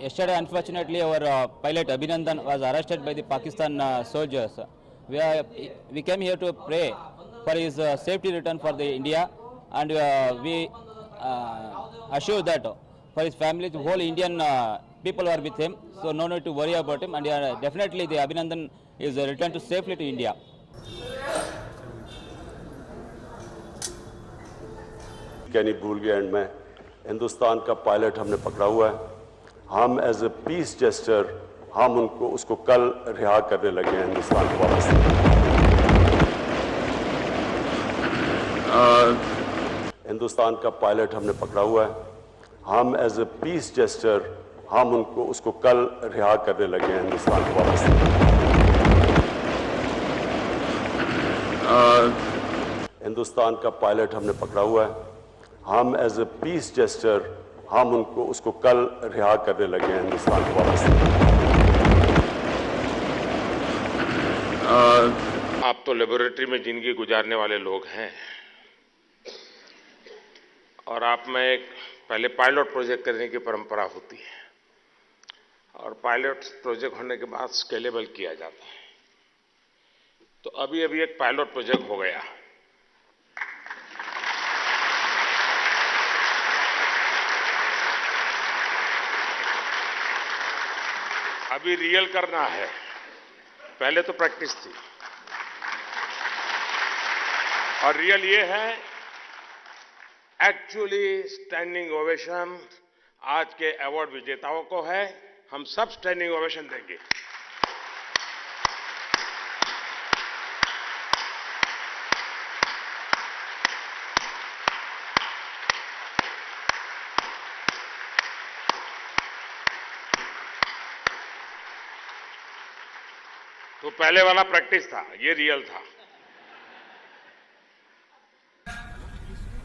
Yesterday, unfortunately, our pilot Abhinandan was arrested by the Pakistan soldiers. We came here to pray for his safety return for the India, and we assure that for his family, the whole Indian people are with him, so no need to worry about him, and definitely the Abhinandan is returned to safely to India. नहीं भूल गया and में हिंदुस्तान का pilot हमने पकड़ा हुआ है। हम एज ए पीस जेस्टर हम उसको कल रिहा करने लगे हैं हिंदुस्तान को वापस। हिंदुस्तान का पायलट हमने पकड़ा हुआ है। हम एज ए पीस जेस्टर हम उसको कल रिहा करने लगे हैं हिंदुस्तान को वापस। हिंदुस्तान का पायलट हमने पकड़ा हुआ है। हम एज ए पीस जेस्टर हम उसको कल रिहा करने लगे हैं हिंदुस्तान को वापस। आप तो लेबोरेटरी में जिंदगी गुजारने वाले लोग हैं और आप में एक पहले पायलट प्रोजेक्ट करने की परंपरा होती है और पायलट प्रोजेक्ट होने के बाद स्केलेबल किया जाता है। तो अभी एक पायलट प्रोजेक्ट हो गया। अभी रियल करना है, पहले तो प्रैक्टिस थी और रियल ये है एक्चुअली स्टैंडिंग ओवेशन आज के अवार्ड विजेताओं को है। हम सब स्टैंडिंग ओवेशन देंगे। तो पहले वाला प्रैक्टिस था, ये रियल था।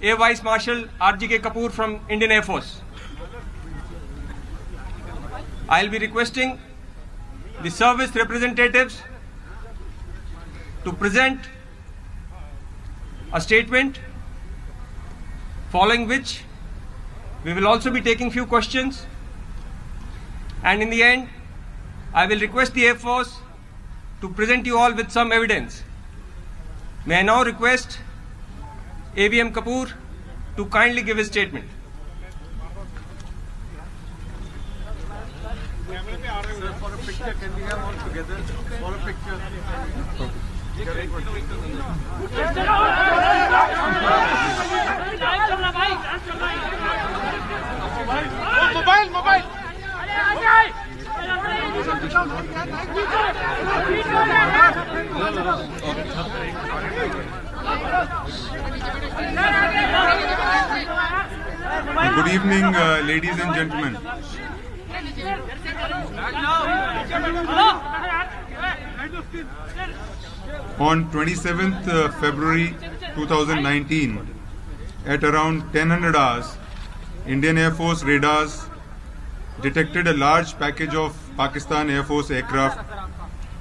Air Vice Marshal R.G.K. Kapoor from Indian Air Force. I'll be requesting the service representatives to present a statement, following which we will also be taking few questions, and in the end I will request the Air Force to present you all with some evidence. May I now request AVM Kapoor to kindly give his statement. Sir, for a picture, can we have all together? For a picture. Mobile. Good evening, ladies and gentlemen. On 27th February 2019, at around 1000 hours, Indian Air Force radars detected a large package of Pakistan Air Force aircraft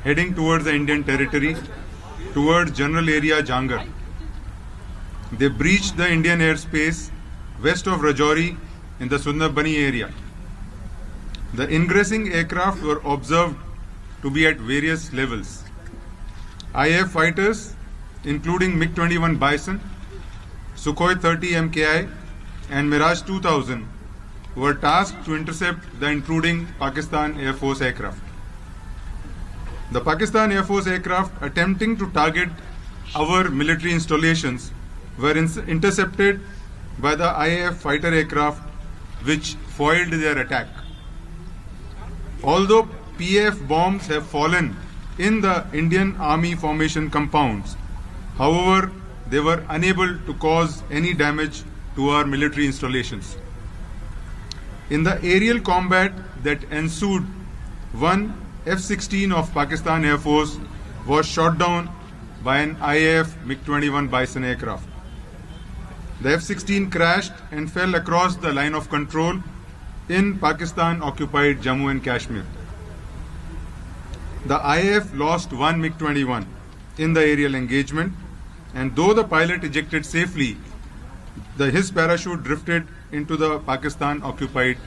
heading towards the Indian territory, towards general area Jangar. They breached the Indian airspace west of Rajouri in the Sundarbani area. The ingressing aircraft were observed to be at various levels. IAF fighters, including MiG-21 Bison, Sukhoi 30 MKI and Mirage 2000, were tasked to intercept the intruding Pakistan Air Force aircraft. The Pakistan Air Force aircraft attempting to target our military installations were intercepted by the IAF fighter aircraft, which foiled their attack. Although PAF bombs have fallen in the Indian Army formation compounds, however, they were unable to cause any damage to our military installations. In the aerial combat that ensued, one F-16 of Pakistan Air Force was shot down by an IAF MiG-21 Bison aircraft. The F-16 crashed and fell across the line of control in Pakistan-occupied Jammu and Kashmir. The IAF lost one MiG-21 in the aerial engagement, and though the pilot ejected safely, his parachute drifted into the Pakistan-occupied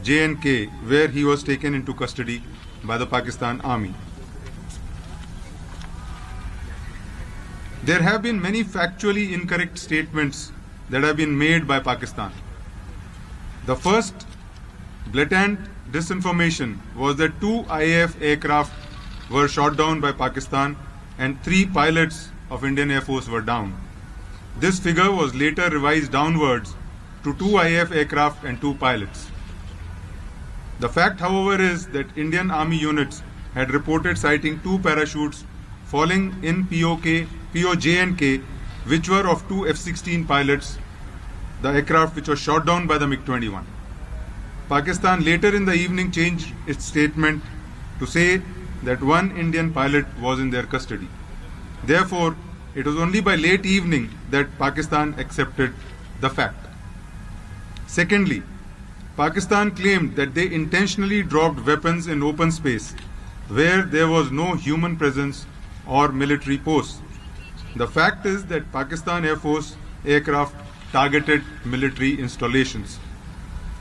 J&K, where he was taken into custody by the Pakistan Army. There have been many factually incorrect statements that have been made by Pakistan. The first blatant disinformation was that 2 IAF aircraft were shot down by Pakistan and 3 pilots of Indian Air Force were down. This figure was later revised downwards to 2 IAF aircraft and 2 pilots. The fact, however, is that Indian Army units had reported sighting 2 parachutes falling in POJ&K, which were of 2 F-16 pilots, the aircraft which was shot down by the MiG-21. Pakistan later in the evening changed its statement to say that 1 Indian pilot was in their custody. Therefore, it was only by late evening that Pakistan accepted the fact. Secondly, Pakistan claimed that they intentionally dropped weapons in open space where there was no human presence or military posts. The fact is that Pakistan Air Force aircraft targeted military installations.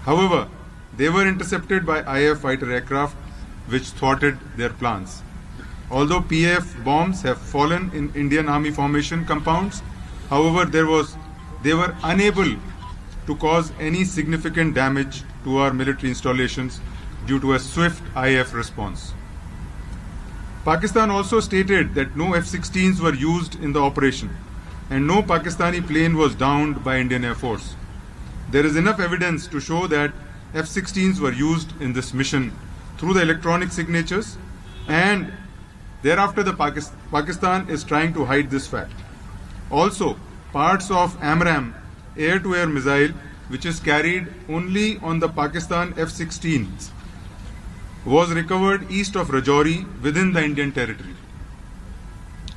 However, they were intercepted by IAF fighter aircraft which thwarted their plans. Although PAF bombs have fallen in Indian Army formation compounds, however, they were unable to cause any significant damage to our military installations due to a swift IAF response. Pakistan also stated that no F-16s were used in the operation and no Pakistani plane was downed by Indian Air Force. There is enough evidence to show that F-16s were used in this mission through the electronic signatures, and thereafter the Pakistan is trying to hide this fact. Also, parts of AMRAAM air-to-air missile, which is carried only on the Pakistan F-16s, was recovered east of Rajouri within the Indian territory.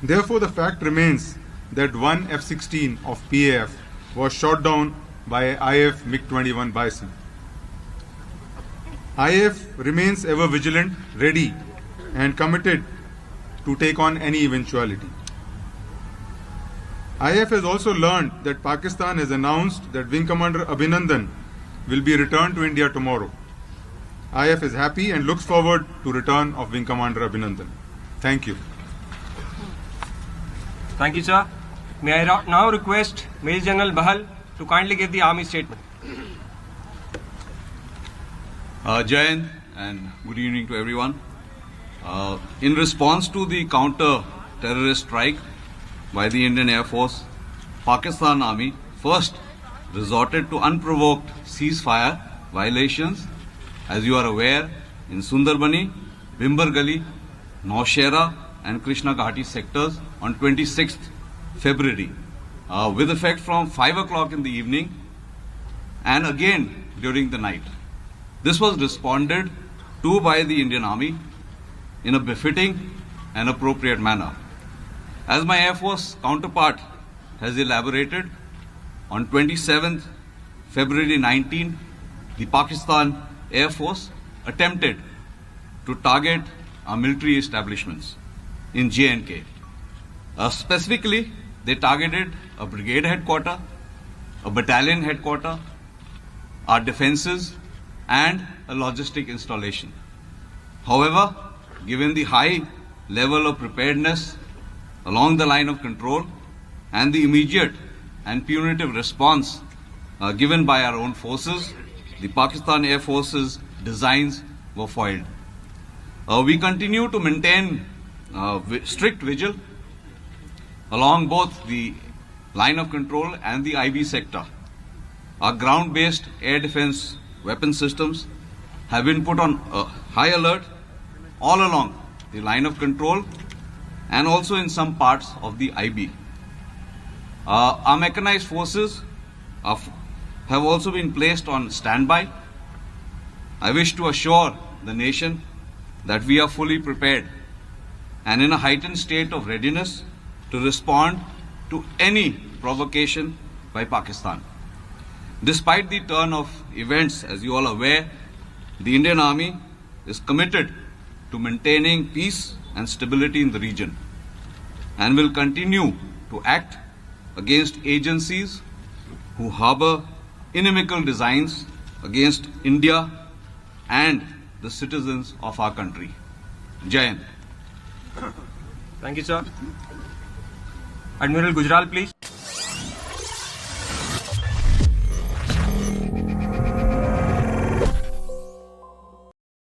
Therefore, the fact remains that 1 F-16 of PAF was shot down by IAF MiG-21 Bison. IAF remains ever vigilant, ready and committed to take on any eventuality. IAF has also learned that Pakistan has announced that Wing Commander Abhinandan will be returned to India tomorrow. IAF is happy and looks forward to return of Wing Commander Abhinandan. Thank you. Thank you, sir. May I now request Major General Bahal to kindly give the Army statement. Jai Hind and good evening to everyone. In response to the counter-terrorist strike by the Indian Air Force, Pakistan Army first resorted to unprovoked ceasefire violations, as you are aware, in Sundarbani, Bhimber Gali, Naushera and Krishna Ghati sectors on 26th February, with effect from 5 o'clock in the evening and again during the night. This was responded to by the Indian Army in a befitting and appropriate manner. As my Air Force counterpart has elaborated, on 27th February 19, the Pakistan Air Force attempted to target our military establishments in J&K. Specifically, they targeted a brigade headquarter, a battalion headquarter, our defenses, and a logistic installation. However, given the high level of preparedness along the line of control and the immediate and punitive response given by our own forces, the Pakistan Air Force's designs were foiled. We continue to maintain strict vigil along both the line of control and the IB sector. Our ground-based air defense weapon systems have been put on high alert all along the line of control and also in some parts of the IB. Our mechanized forces have also been placed on standby. I wish to assure the nation that we are fully prepared and in a heightened state of readiness to respond to any provocation by Pakistan. Despite the turn of events, as you all are aware, the Indian Army is committed to maintaining peace and stability in the region and will continue to act against agencies who harbor inimical designs against India and the citizens of our country. Jai Hind. Thank you, sir. Admiral Gujral, please.